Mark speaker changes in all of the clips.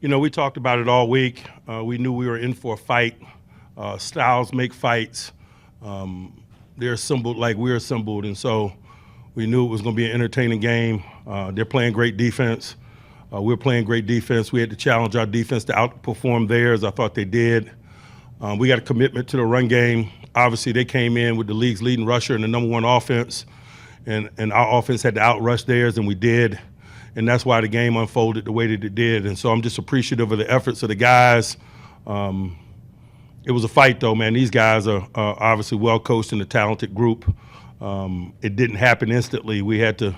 Speaker 1: We talked about it all week. We knew we were in for a fight. Styles make fights. They're assembled like we're assembled, and so we knew it was going to be an entertaining game. They're playing great defense. We're playing great defense. We had to challenge our defense to outperform theirs. I thought they did. We got a commitment to the run game. Obviously, they came in with the league's leading rusher and the #1 offense, and our offense had to outrush theirs, and we did. And that's why the game unfolded the way that it did. And so I'm just appreciative of the efforts of the guys. It was a fight, though, man. These guys are obviously well coached and a talented group. It didn't happen instantly. We had to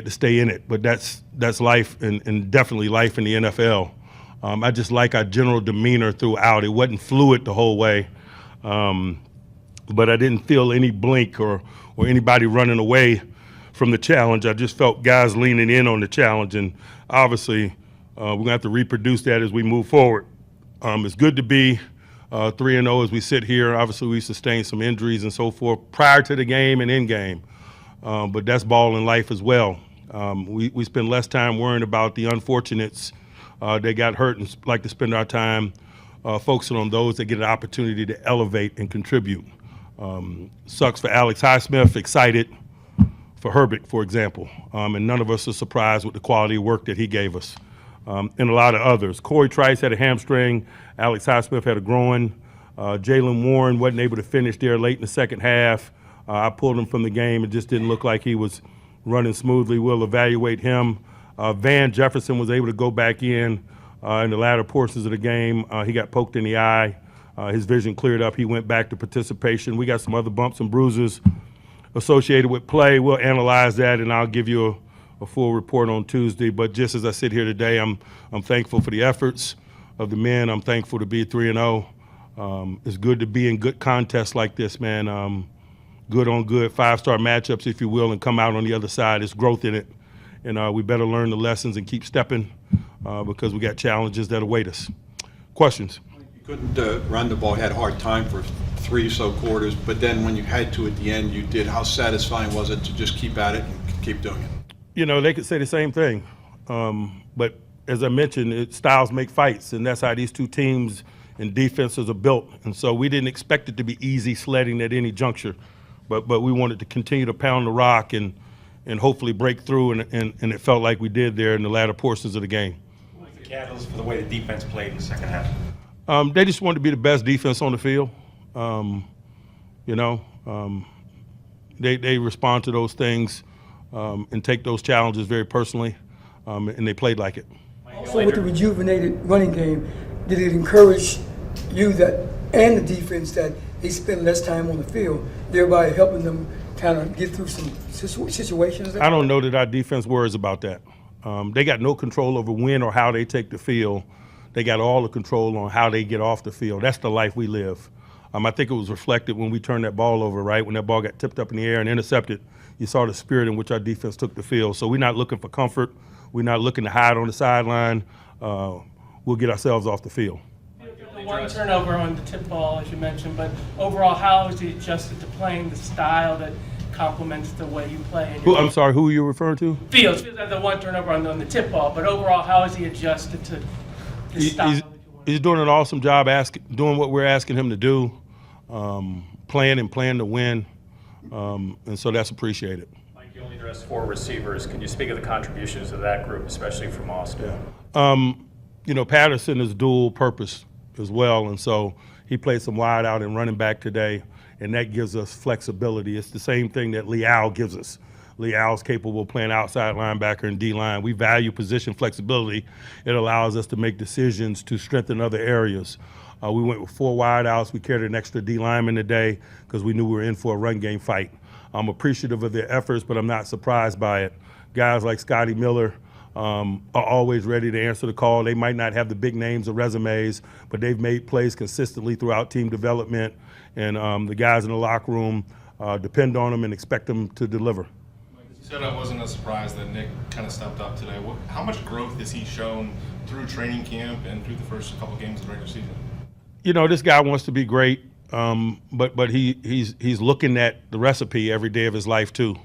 Speaker 1: stay in it. But that's life, and definitely life in the NFL. I just like our general demeanor throughout. It wasn't fluid the whole way. But I didn't feel any blink or anybody running away from the challenge. I just felt guys leaning in on the challenge, and obviously we're going to have to reproduce that as we move forward. It's good to be 3-0 as we sit here. Obviously, we sustained some injuries and so forth prior to the game and in game, but that's ball in life as well. We spend less time worrying about the unfortunates that got hurt and like to spend our time focusing on those that get an opportunity to elevate and contribute. Sucks for Alex Highsmith, excited for Herbert, for example, and none of us are surprised with the quality of work that he gave us, and a lot of others. Corey Trice had a hamstring. Alex Highsmith had a groin. Jalen Warren wasn't able to finish there late in the second half. I pulled him from the game. It just didn't look like he was running smoothly. We'll evaluate him. Van Jefferson was able to go back in the latter portions of the game. He got poked in the eye. His vision cleared up. He went back to participation. We got some other bumps and bruises associated with play. We'll analyze that, and I'll give you a full report on Tuesday. But just as I sit here today, I'm thankful for the efforts of the men. I'm thankful to be 3-0. It's good to be in good contests like this, man. Good on good, 5-star matchups, if you will, and come out on the other side. There's growth in it, and we better learn the lessons and keep stepping because we got challenges that await us. Questions?
Speaker 2: You couldn't run the ball, had a hard time for 3 so quarters, but then when you had to at the end, you did. How satisfying was it to just keep at it and keep doing it?
Speaker 1: They could say the same thing, but as I mentioned, styles make fights, and that's how these two teams and defenses are built. And so we didn't expect it to be easy sledding at any juncture, but we wanted to continue to pound the rock and hopefully break through, and it felt like we did there in the latter portions of the game.
Speaker 3: What was the catalyst for the way the defense played in the second half?
Speaker 1: They just wanted to be the best defense on the field. They respond to those things and take those challenges very personally, and they played like it.
Speaker 4: Also, with the rejuvenated running game, did it encourage you and the defense that they spend less time on the field, thereby helping them kind of get through some situations?
Speaker 1: I don't know that our defense worries about that. They got no control over when or how they take the field. They got all the control on how they get off the field. That's the life we live. I think it was reflected when we turned that ball over, right? When that ball got tipped up in the air and intercepted, you saw the spirit in which our defense took the field. So we're not looking for comfort. We're not looking to hide on the sideline. We'll get ourselves off the field.
Speaker 5: One turnover on the tip ball, as you mentioned, but overall, how has he adjusted to playing the style that complements the way you play?
Speaker 1: I'm sorry, who are you referring to?
Speaker 5: Fields had the one turnover on the tip ball, but overall, how has he adjusted to the style?
Speaker 1: He's doing an awesome job doing what we're asking him to do, playing to win, and so that's appreciated.
Speaker 3: Mike, you only addressed 4 receivers. Can you speak of the contributions of that group, especially from Austin?
Speaker 1: Yeah. Patterson is dual purpose as well, and so he played some wide out and running back today, and that gives us flexibility. It's the same thing that Leal gives us. Leal's capable of playing outside linebacker and D-line. We value position flexibility. It allows us to make decisions to strengthen other areas. We went with 4 wide outs. We carried an extra D lineman today because we knew we were in for a run game fight. I'm appreciative of their efforts, but I'm not surprised by it. Guys like Scotty Miller are always ready to answer the call. They might not have the big names or resumes, but they've made plays consistently throughout team development, and the guys in the locker room depend on them and expect them to deliver.
Speaker 6: You said it wasn't a surprise that Nick kind of stepped up today. How much growth has he shown through training camp and through the first couple games of the regular season?
Speaker 1: This guy wants to be great, but he's looking at the recipe every day of his life too.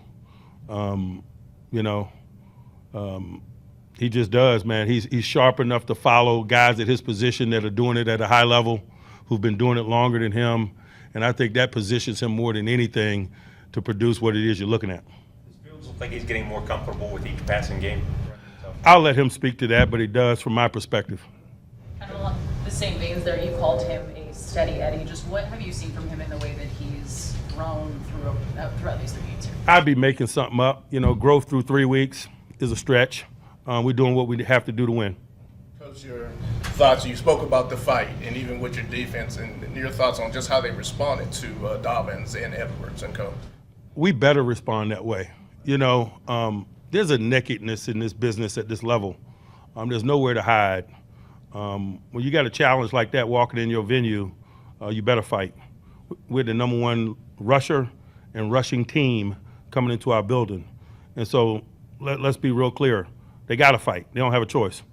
Speaker 1: He just does, man. He's sharp enough to follow guys at his position that are doing it at a high level, who've been doing it longer than him, and I think that positions him more than anything to produce what it is you're looking at.
Speaker 7: Feels like he's getting more comfortable with each passing game.
Speaker 1: I'll let him speak to that, but he does from my perspective.
Speaker 8: Kind of along the same veins there, you called him a steady Eddie. Just what have you seen from him in the way that he's grown throughout these 3 games here?
Speaker 1: I'd be making something up. You know, growth through 3 weeks is a stretch. We're doing what we have to do to win.
Speaker 9: Coach, your thoughts, you spoke about the fight and even with your defense and your thoughts on just how they responded to Dobbins and Edwards and co.
Speaker 1: We better respond that way. You know, there's a nakedness in this business at this level. There's nowhere to hide. When you got a challenge like that walking in your venue, you better fight. We're the #1 rusher and rushing team coming into our building. And so let's be real clear. They got to fight. They don't have a choice.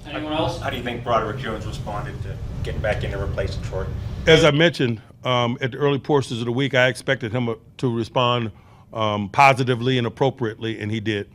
Speaker 5: Anyone else?
Speaker 7: How do you think Broderick Jones responded to getting back in to replace Detroit?
Speaker 1: As I mentioned at the early portions of the week, I expected him to respond positively and appropriately, and he did.